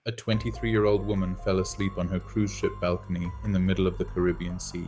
A 23-year-old woman fell asleep on her cruise ship balcony in the middle of the Caribbean Sea.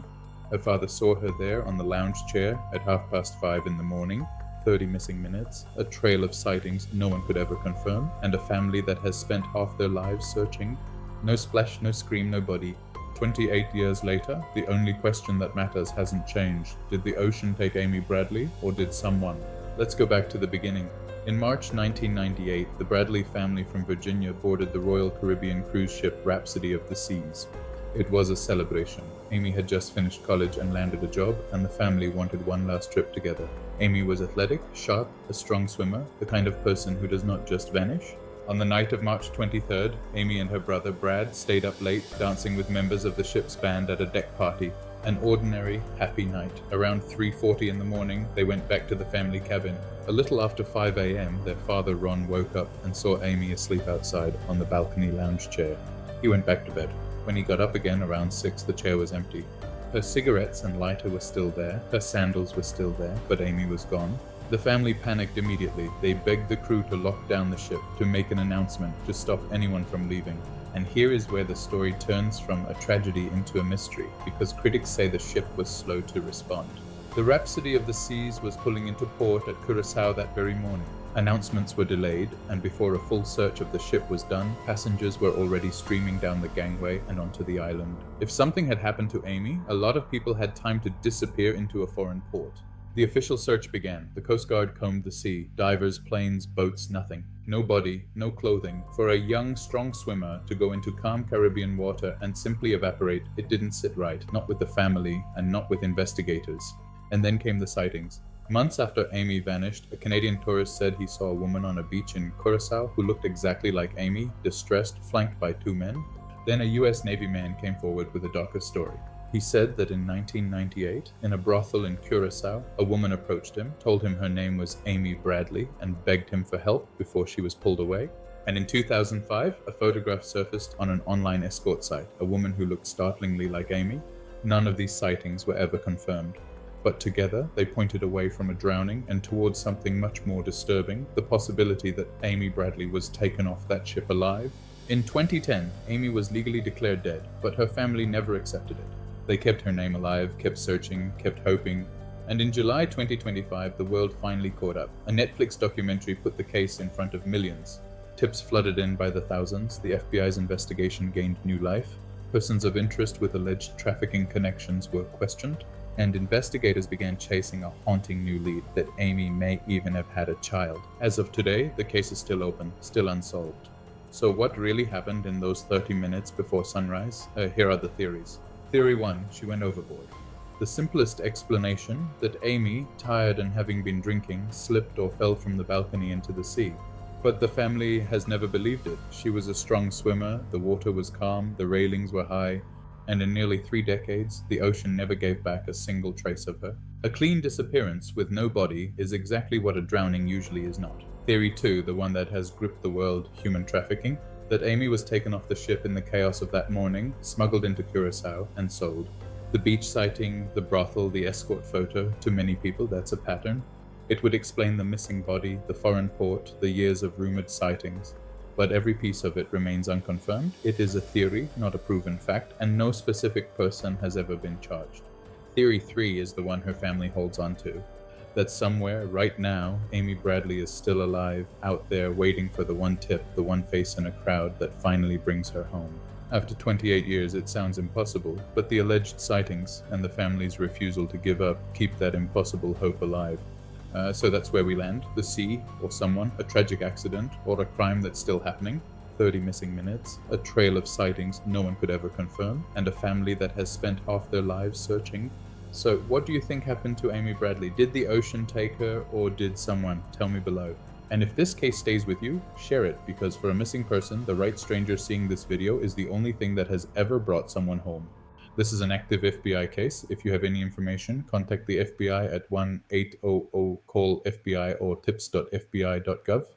Her father saw her there on the lounge chair at 5:30 in the morning, 30 missing minutes, a trail of sightings no one could ever confirm, and a family that has spent half their lives searching. No splash, no scream, no body. 28 years later, the only question that matters hasn't changed. Did the ocean take Amy Bradley, or did someone? Let's go back to the beginning. In March 1998, the Bradley family from Virginia boarded the Royal Caribbean cruise ship Rhapsody of the Seas. It was a celebration. Amy had just finished college and landed a job, and the family wanted one last trip together. Amy was athletic, sharp, a strong swimmer, the kind of person who does not just vanish. On the night of March 23rd, Amy and her brother Brad stayed up late, dancing with members of the ship's band at a deck party. An ordinary, happy night. Around 3:40 in the morning, they went back to the family cabin. A little after 5 a.m., their father Ron woke up and saw Amy asleep outside on the balcony lounge chair. He went back to bed. When he got up again around 6, the chair was empty. Her cigarettes and lighter were still there, her sandals were still there, but Amy was gone. The family panicked immediately. They begged the crew to lock down the ship, to make an announcement, to stop anyone from leaving. And here is where the story turns from a tragedy into a mystery, because critics say the ship was slow to respond. The Rhapsody of the Seas was pulling into port at Curaçao that very morning. Announcements were delayed, and before a full search of the ship was done, passengers were already streaming down the gangway and onto the island. If something had happened to Amy, a lot of people had time to disappear into a foreign port. The official search began. The Coast Guard combed the sea. Divers, planes, boats, nothing. No body, no clothing. For a young, strong swimmer to go into calm Caribbean water and simply evaporate, it didn't sit right, not with the family and not with investigators. And then came the sightings. Months after Amy vanished, a Canadian tourist said he saw a woman on a beach in Curaçao who looked exactly like Amy, distressed, flanked by 2 men. Then a US Navy man came forward with a darker story. He said that in 1998, in a brothel in Curaçao, a woman approached him, told him her name was Amy Bradley, and begged him for help before she was pulled away. And in 2005, a photograph surfaced on an online escort site, a woman who looked startlingly like Amy. None of these sightings were ever confirmed. But together, they pointed away from a drowning and towards something much more disturbing, the possibility that Amy Bradley was taken off that ship alive. In 2010, Amy was legally declared dead, but her family never accepted it. They kept her name alive, kept searching, kept hoping, and in July 2025, the world finally caught up. A Netflix documentary put the case in front of millions. Tips flooded in by the thousands, the FBI's investigation gained new life, persons of interest with alleged trafficking connections were questioned, and investigators began chasing a haunting new lead that Amy may even have had a child. As of today, the case is still open, still unsolved. So what really happened in those 30 minutes before sunrise? Here are the theories. Theory 1, she went overboard. The simplest explanation, that Amy, tired and having been drinking, slipped or fell from the balcony into the sea. But the family has never believed it. She was a strong swimmer, the water was calm, the railings were high, and in nearly 3 decades, the ocean never gave back a single trace of her. A clean disappearance with no body is exactly what a drowning usually is not. Theory 2, the one that has gripped the world, human trafficking, that Amy was taken off the ship in the chaos of that morning, smuggled into Curaçao, and sold. The beach sighting, the brothel, the escort photo, to many people that's a pattern. It would explain the missing body, the foreign port, the years of rumored sightings. But every piece of it remains unconfirmed. It is a theory, not a proven fact, and no specific person has ever been charged. Theory 3 is the one her family holds on to. That somewhere, right now, Amy Bradley is still alive, out there waiting for the one tip, the one face in a crowd that finally brings her home. After 28 years, it sounds impossible, but the alleged sightings and the family's refusal to give up keep that impossible hope alive. So that's where we land. The sea, or someone, a tragic accident, or a crime that's still happening. 30 missing minutes, a trail of sightings no one could ever confirm, and a family that has spent half their lives searching. So what do you think happened to Amy Bradley? Did the ocean take her, or did someone? Tell me below. And if this case stays with you, share it, because for a missing person, the right stranger seeing this video is the only thing that has ever brought someone home. This is an active FBI case. If you have any information, contact the FBI at 1-800-CALL-FBI or tips.fbi.gov.